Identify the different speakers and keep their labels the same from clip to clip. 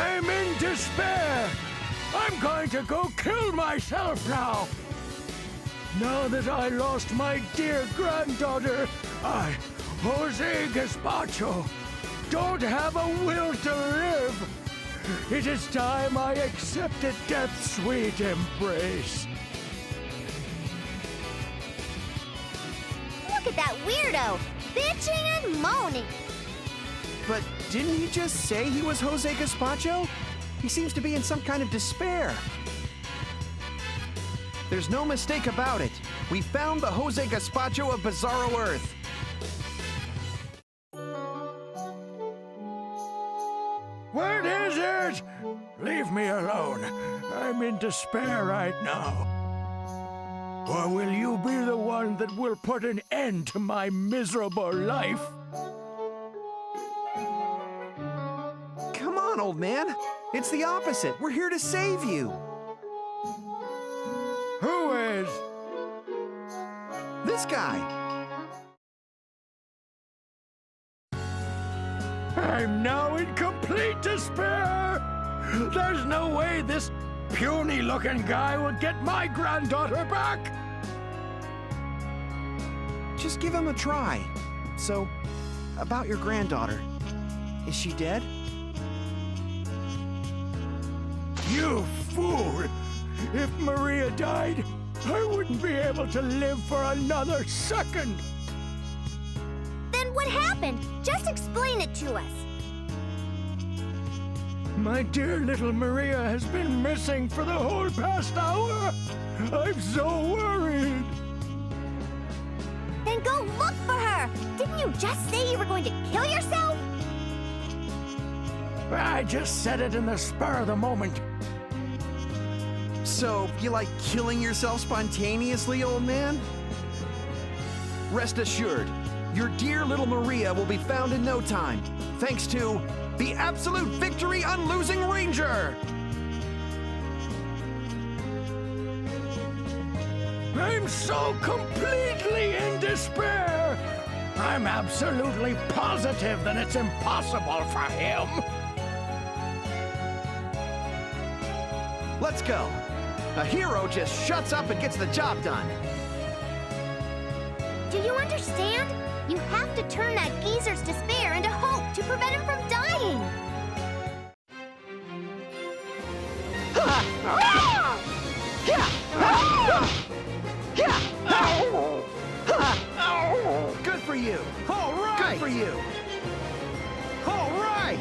Speaker 1: I'm in despair! I'm going to go kill myself now! Now that I lost my dear granddaughter, I, Jose Gazpacho, don't have a will to live! It is time I accepted death's sweet embrace.
Speaker 2: Look at that weirdo, bitching and moaning.
Speaker 3: But didn't he just say he was Jose Gazpacho? He seems to be in some kind of despair. There's no mistake about it. We found the Jose Gazpacho of Bizarro Earth.
Speaker 1: What is it? Leave me alone. I'm in despair right now. Or will you be the one that will put an end to my miserable life?
Speaker 3: Come on, old man. It's the opposite. We're here to save you.
Speaker 1: Who is?
Speaker 3: This guy.
Speaker 1: I'm now in complete despair! There's no way this puny-looking guy will get my granddaughter back!
Speaker 3: Just give him a try. So, about your granddaughter. Is she dead?
Speaker 1: You fool! If Maria died, I wouldn't be able to live for another second!
Speaker 2: Then what happened? Just explain it to us.
Speaker 1: My dear little Maria has been missing for the whole past hour! I'm so worried!
Speaker 2: Then go look for her! Didn't you just say you were going to kill yourself?
Speaker 1: I just said it in the spur of the moment.
Speaker 3: So, you like killing yourself spontaneously, old man? Rest assured, your dear little Maria will be found in no time, thanks to the Absolute Victory Unlosing Ranger!
Speaker 1: I'm so completely in despair! I'm absolutely positive that it's impossible for him!
Speaker 3: Let's go. A hero just shuts up and gets the job done.
Speaker 2: Do you understand? You have to turn that geezer's despair into hope to prevent him from dying.
Speaker 3: Good for you. All right. Good for you. All right.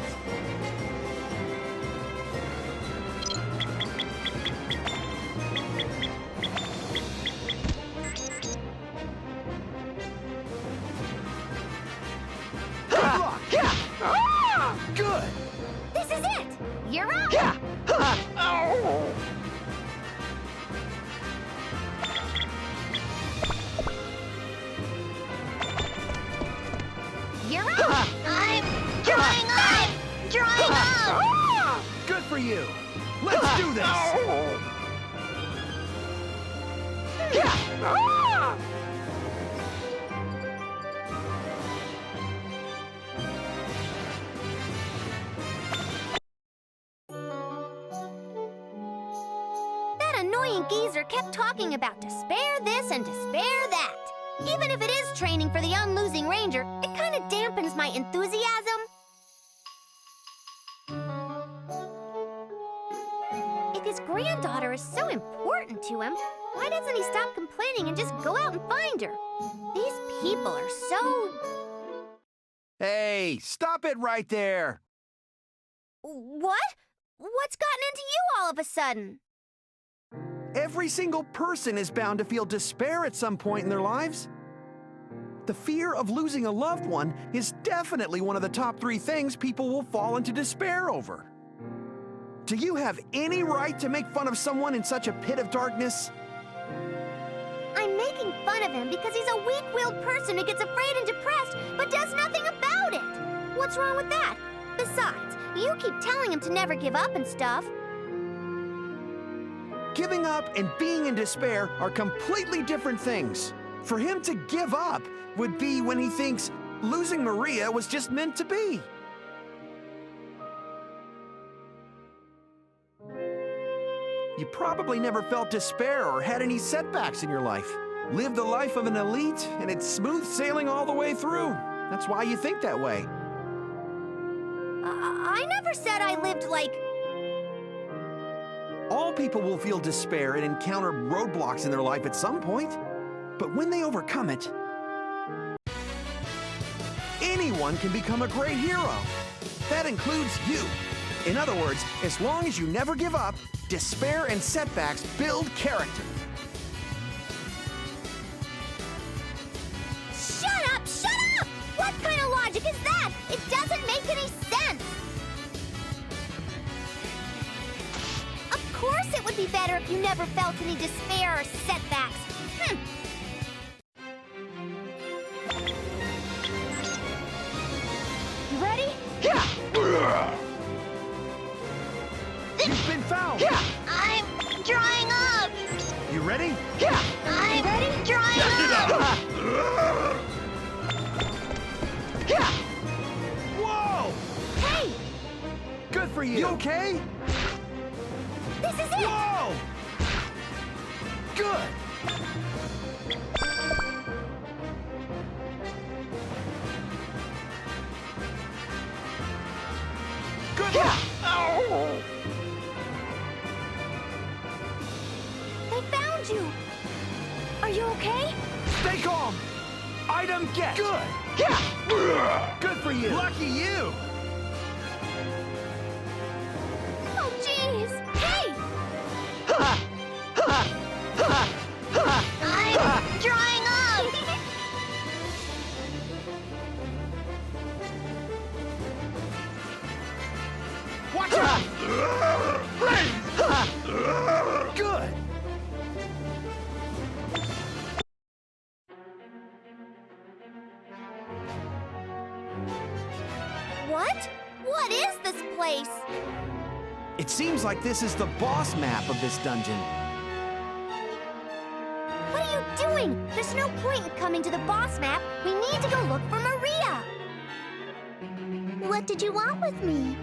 Speaker 3: Good.
Speaker 2: This is it. You're up. You're up. I'm drying up. Drying up.
Speaker 3: Good for you. Let's do this.
Speaker 2: That annoying geezer kept talking about despair this and despair that. Even if it is training for the Unlosing Ranger, it kind of dampens my enthusiasm. If his granddaughter is so important to him, why doesn't he stop complaining and just go out and find her? These people are so...
Speaker 3: Hey, stop it right there.
Speaker 2: What? What's gotten into you all of a sudden?
Speaker 3: Every single person is bound to feel despair at some point in their lives. The fear of losing a loved one is definitely one of the top 3 things people will fall into despair over. Do you have any right to make fun of someone in such a pit of darkness?
Speaker 2: I'm making fun of him because he's a weak-willed person who gets afraid and depressed, but does nothing about it. What's wrong with that? Besides, you keep telling him to never give up and stuff.
Speaker 3: Giving up and being in despair are completely different things. For him to give up would be when he thinks losing Maria was just meant to be. You probably never felt despair or had any setbacks in your life. Lived the life of an elite, and it's smooth sailing all the way through. That's why you think that way.
Speaker 2: I never said I lived like...
Speaker 3: All people will feel despair and encounter roadblocks in their life at some point. But when they overcome it, anyone can become a great hero. That includes you. In other words, as long as you never give up, despair and setbacks build character.
Speaker 2: Shut up! Shut up! What kind of logic is that? It doesn't make any sense! Of course it would be better if you never felt any despair or setbacks. You ready?
Speaker 3: Yeah! You've been found!
Speaker 2: Yeah! I'm drying up!
Speaker 3: You ready?
Speaker 2: Yeah! I'm ready? Drying up!
Speaker 3: Yeah! Whoa!
Speaker 2: Hey!
Speaker 3: Good for you! You okay?
Speaker 2: This is it!
Speaker 3: Whoa! Good! Good! Yeah! Ow!
Speaker 2: They found you! Are you okay?
Speaker 3: Stay calm! Item get! Good! Yeah! Good for you! Lucky you!
Speaker 2: Oh, jeez! Hey! I'm drying up!
Speaker 3: Watch out! Good!
Speaker 2: What? What is this place?
Speaker 3: It seems like this is the boss map of this dungeon.
Speaker 2: What are you doing? There's no point in coming to the boss map. We need to go look for Maria. What did you want with me?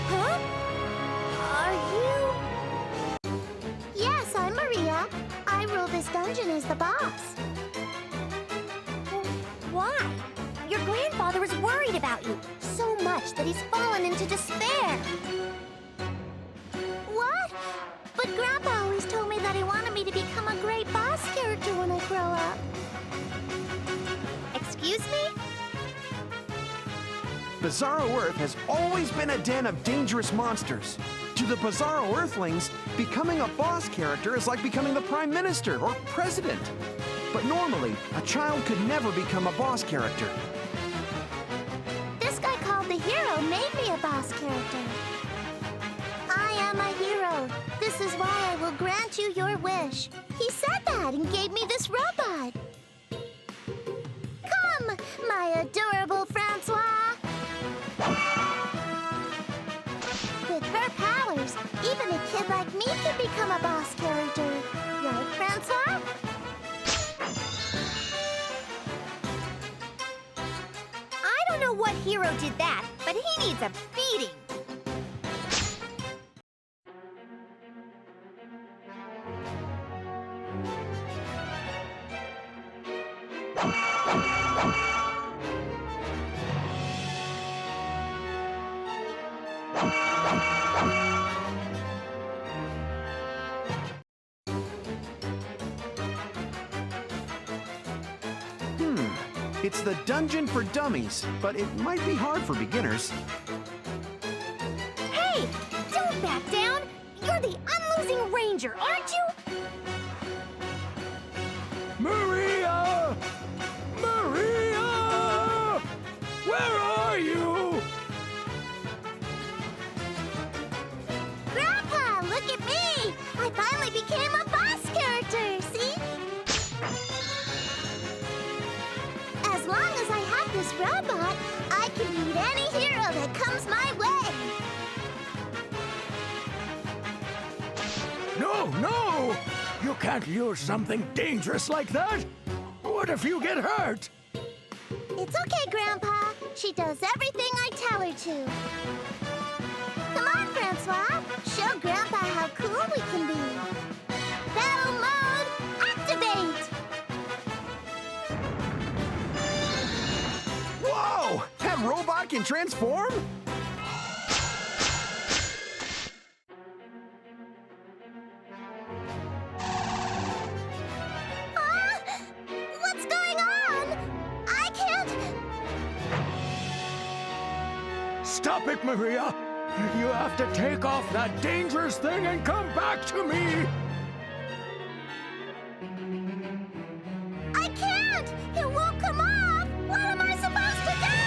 Speaker 2: Huh? Are you... Yes, I'm Maria. I rule this dungeon as the boss. Why? Your grandfather is worried about you so much that he's fallen into despair. What? But Grandpa always told me that he wanted me to become a great boss character when I grow up. Excuse me?
Speaker 3: Bizarro Earth has always been a den of dangerous monsters. To the Bizarro Earthlings, becoming a boss character is like becoming the Prime Minister or President. But normally, a child could never become a boss character.
Speaker 2: This guy called the hero made me a boss character. I am a hero. This is why I will grant you your wish. He said that and gave me this robot. Come, my adorable Francois. With her powers, even a kid like me can become a boss character. Right, Francois? I don't know what hero did that, but he needs a beating.
Speaker 3: It's the dungeon for dummies, but it might be hard for beginners.
Speaker 2: Hey! Don't back down! You're the Unlosing Ranger, aren't you?
Speaker 1: Maria! Maria! Where are you?
Speaker 2: Grandpa, look at me! I finally became a boss character, see? As long as I have this robot, I can beat any hero that comes my way.
Speaker 1: No, no! You can't use something dangerous like that! What if you get hurt?
Speaker 2: It's okay, Grandpa. She does everything I tell her to. Come on! Francois. Show Grandpa how cool we can be. Battle mode, activate!
Speaker 3: Whoa! That robot can transform?
Speaker 2: What's going on? I can't...
Speaker 1: Stop it, Maria! You have to take off that dangerous thing and come back to me!
Speaker 2: I can't! It won't come off! What am I supposed to do?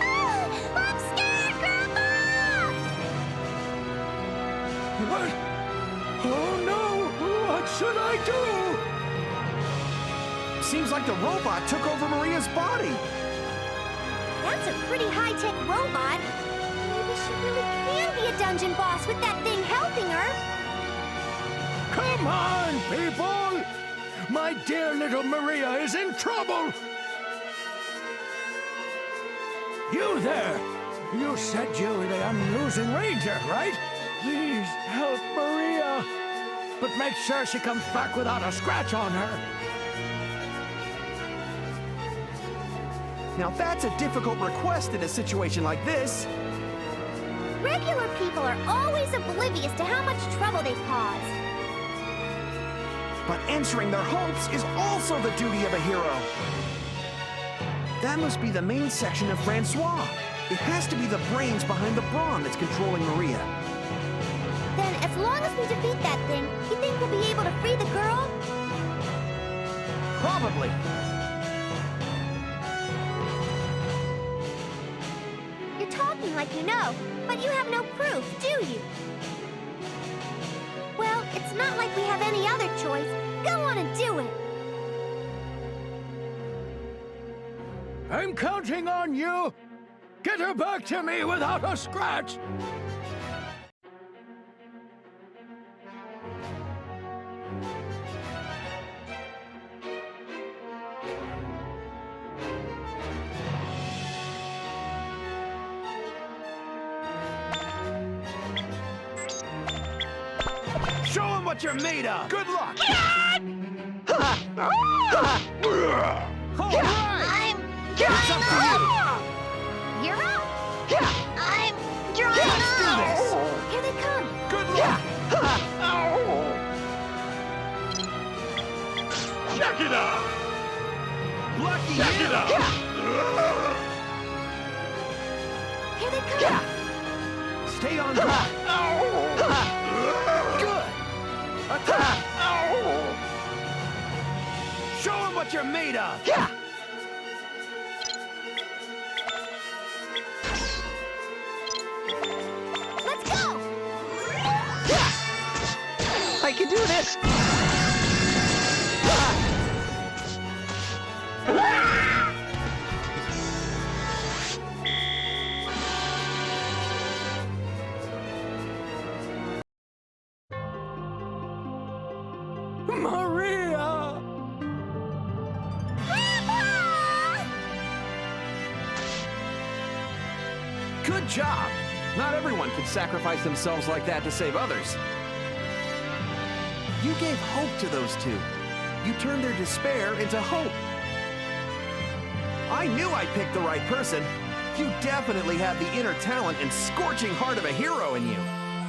Speaker 2: Ah, I'm scared, Grandpa!
Speaker 1: What? Oh no! What should I do?
Speaker 3: Seems like the robot took over Maria's body.
Speaker 2: That's a pretty high-tech robot. Maybe she really can be a dungeon boss with that thing helping her.
Speaker 1: Come on, people! My dear little Maria is in trouble! You there! You said you were the Unlosing Ranger, right? Please help Maria! But make sure she comes back without a scratch on her!
Speaker 3: Now that's a difficult request in a situation like this.
Speaker 2: Regular people are always oblivious to how much trouble they cause.
Speaker 3: But answering their hopes is also the duty of a hero. That must be the main section of Francois. It has to be the brains behind the brawn that's controlling Maria.
Speaker 2: Then, as long as we defeat that thing, you think we'll be able to free the girl?
Speaker 3: Probably.
Speaker 2: You're talking like you know, but you have no proof, do you? Well, it's not like we have any other choice. Go on and do it.
Speaker 1: I'm counting on you! Get her back to me without a scratch!
Speaker 3: Show him what you're made of! Good luck! All right!
Speaker 2: I'm
Speaker 3: It's up to you!
Speaker 2: You're up! I'm drying
Speaker 3: Let's do this!
Speaker 2: Here they come!
Speaker 3: Good luck!
Speaker 4: Check it out!
Speaker 3: Lucky
Speaker 4: Check
Speaker 3: you!
Speaker 4: it out!
Speaker 2: Here they come!
Speaker 3: Stay on track! Good! Attack! Show him what you're made of!
Speaker 2: Let's go!
Speaker 3: I can do this!
Speaker 1: Maria!
Speaker 3: Good job! Not everyone can sacrifice themselves like that to save others. You gave hope to those two. You turned their despair into hope. I knew I picked the right person. You definitely have the inner talent and scorching heart of a hero in you.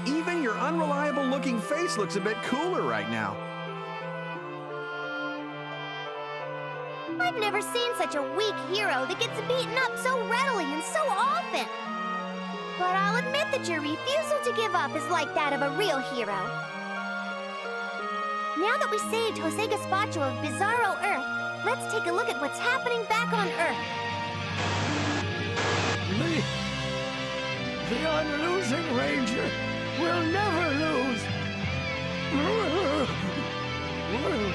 Speaker 3: Even your unreliable-looking face looks a bit cooler right now.
Speaker 2: I've never seen such a weak hero that gets beaten up so readily and so often. But I'll admit that your refusal to give up is like that of a real hero. Now that we saved Jose Gazpacho of Bizarro Earth, let's take a look at what's happening back on Earth.
Speaker 1: The Unlosing Ranger will never lose!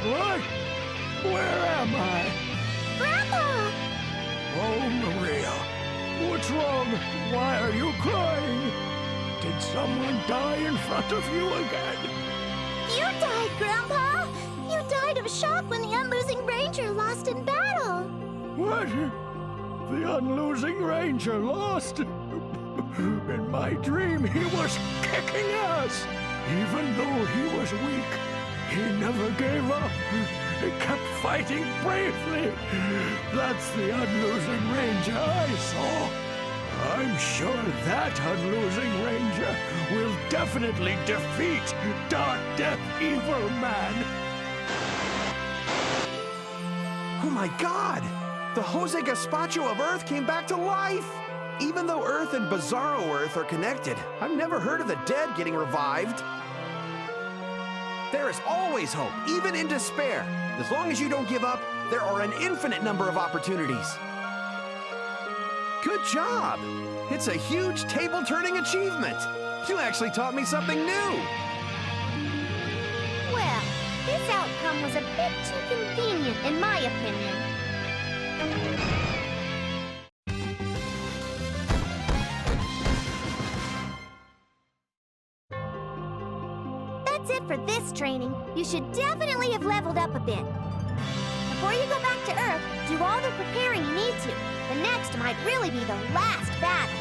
Speaker 1: What? Where am I?
Speaker 2: Grandpa!
Speaker 1: Oh, Maria, what's wrong? Why are you crying? Did someone die in front of you again?
Speaker 2: You died, Grandpa! You died of shock when the Unlosing Ranger lost in battle!
Speaker 1: What? The Unlosing Ranger lost? In my dream, he was kicking ass. Even though he was weak, he never gave up. He kept fighting bravely. That's the Unlosing Ranger I saw. I'm sure that Unlosing Ranger will definitely defeat Darkdeath Evilman.
Speaker 3: Oh my god! The Jose Gazpacho of Earth came back to life! Even though Earth and Bizarro Earth are connected, I've never heard of the dead getting revived. There is always hope, even in despair. As long as you don't give up, there are an infinite number of opportunities. Good job! It's a huge table-turning achievement. You actually taught me something new.
Speaker 2: Well, this outcome was a bit too convenient, in my opinion. That's it for this training. You should definitely have leveled up a bit. Before you go back to Earth, do all the preparing you need to. The next might really be the last battle.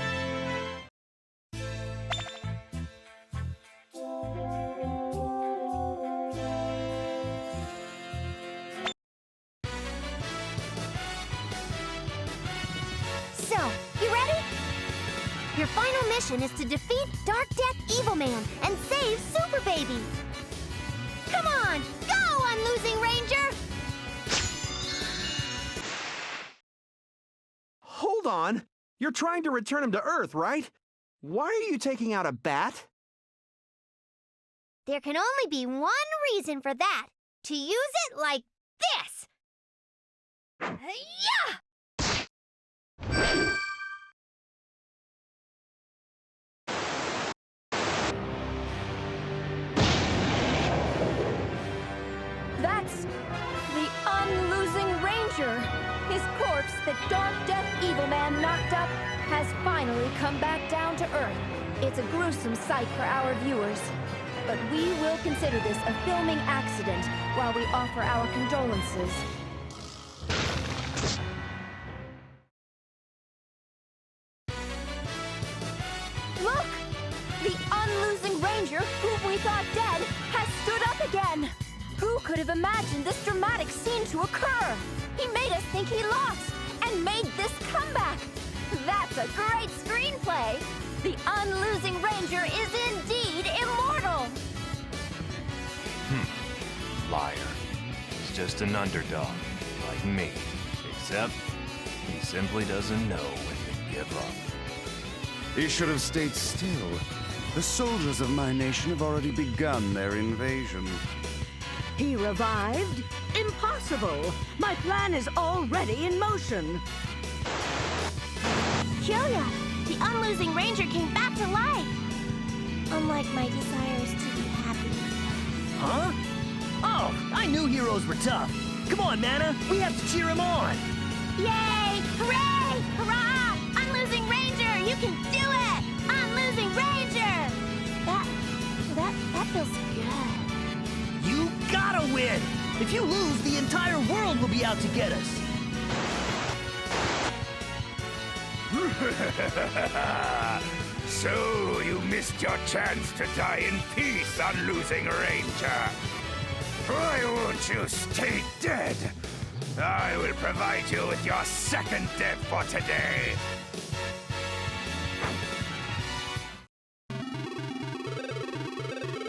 Speaker 2: So, you ready? Your final mission is to defeat Darkdeath Evilman and save Super Baby. Come on, go, Unlosing Ranger!
Speaker 3: Hold on. You're trying to return him to Earth, right? Why are you taking out a bat?
Speaker 2: There can only be one reason for that. To use it like this. Yeah!
Speaker 4: That's the Unlosing Ranger. His corpse that Darkdeath Evilman knocked up has finally come back down to Earth. It's a gruesome sight for our viewers. But we will consider this a filming accident while we offer our condolences. Look! The Unlosing Ranger, whom we thought dead, has stood up again! Who could have imagined this dramatic scene to occur? He made us think he lost, and made this comeback! That's a great screenplay! The Unlosing Ranger is indeed immortal!
Speaker 5: Liar. He's just an underdog, like me. Except, he simply doesn't know when to give up.
Speaker 6: He should have stayed still. The soldiers of my nation have already begun their invasion.
Speaker 7: He revived? Impossible! My plan is already in motion.
Speaker 2: Kyoya, the Unlosing Ranger came back to life. Unlike my desires to be happy.
Speaker 8: Huh? Oh, I knew heroes were tough. Come on, Nana, we have to cheer him on.
Speaker 2: Yay! Hooray! Hurrah! Unlosing Ranger, you can do it! Unlosing Ranger! That feels good.
Speaker 8: You gotta win! If you lose, the entire world will be out to get us.
Speaker 1: So, you missed your chance to die in peace, Unlosing Ranger. Why won't you stay dead? I will provide you with your second death for today.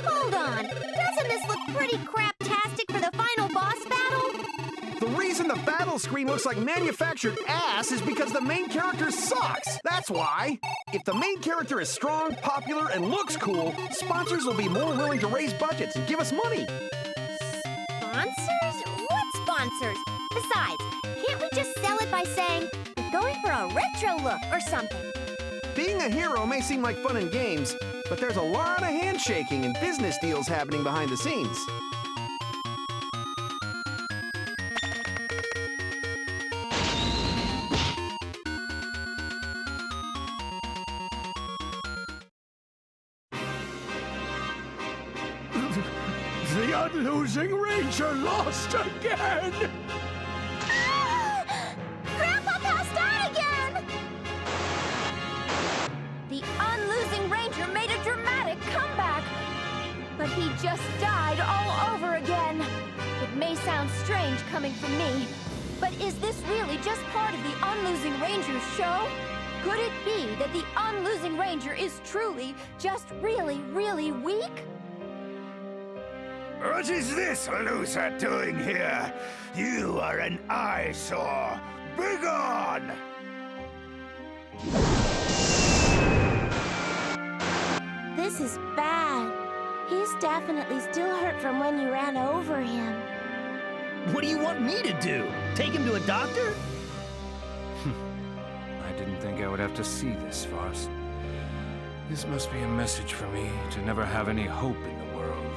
Speaker 2: Hold on. Doesn't this look pretty craptastic for the final boss battle?
Speaker 3: The reason the battle screen looks like manufactured ass is because the main character sucks. That's why. If the main character is strong, popular, and looks cool, sponsors will be more willing to raise budgets and give us money.
Speaker 2: Sponsors? What sponsors? Besides, can't we just sell it by saying, we're going for a retro look or something?
Speaker 3: Being a hero may seem like fun and games, but there's a lot of handshaking and business deals happening behind the scenes.
Speaker 1: The Unlosing Ranger lost again!
Speaker 2: Grandpa passed out again! The
Speaker 4: coming from me. But is this really just part of the Unlosing Ranger's show? Could it be that the Unlosing Ranger is truly just really, really weak?
Speaker 1: What is this loser doing here? You are an eyesore. Begone!
Speaker 2: This is bad. He's definitely still hurt from when you ran over him.
Speaker 8: What do you want me to do? Take him to a doctor?
Speaker 1: I didn't think I would have to see this, Faust. This must be a message for me to never have any hope in the world.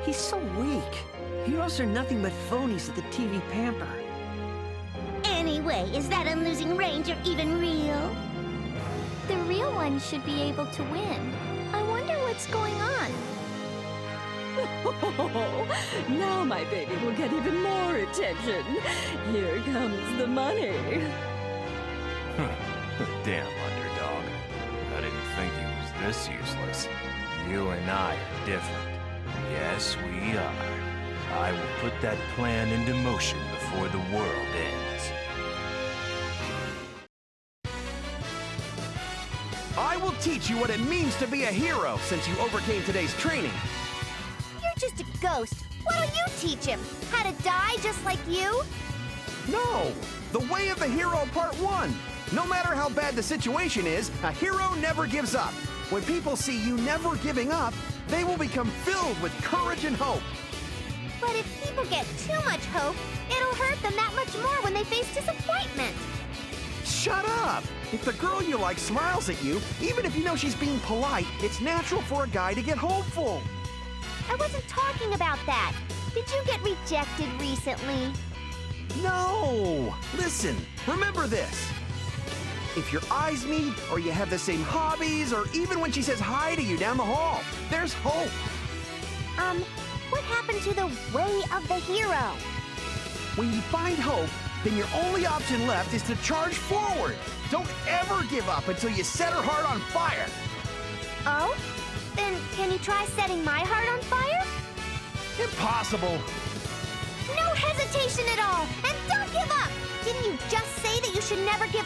Speaker 7: He's so weak. Heroes are nothing but phonies at the TV pamper.
Speaker 2: Anyway, is that Unlosing Ranger even real?
Speaker 4: The real one should be able to win. I wonder what's going on.
Speaker 7: Now my baby will get even more attention. Here comes the money.
Speaker 5: Damn underdog. I didn't think he was this useless. You and I are different. Yes, we are. I will put that plan into motion before the world ends.
Speaker 3: I will teach you what it means to be a hero since you overcame today's training.
Speaker 2: You're just a ghost. What'll you teach him? How to die just like you?
Speaker 3: No! The Way of the Hero Part 1. No matter how bad the situation is, a hero never gives up. When people see you never giving up, they will become filled with courage and hope.
Speaker 2: But if people get too much hope, it'll hurt them that much more when they face disappointment.
Speaker 3: Shut up! If the girl you like smiles at you, even if you know she's being polite, it's natural for a guy to get hopeful.
Speaker 2: I wasn't talking about that. Did you get rejected recently?
Speaker 3: No! Listen, remember this. If your eyes meet, or you have the same hobbies, or even when she says hi to you down the hall, there's hope.
Speaker 2: What happened to the Way of the Hero?
Speaker 3: When you find hope, then your only option left is to charge forward. Don't ever give up until you set her heart on fire.
Speaker 2: Oh? Then can you try setting my heart on fire?
Speaker 3: Impossible.
Speaker 2: No hesitation at all! And don't give up! Didn't you just say that you should never give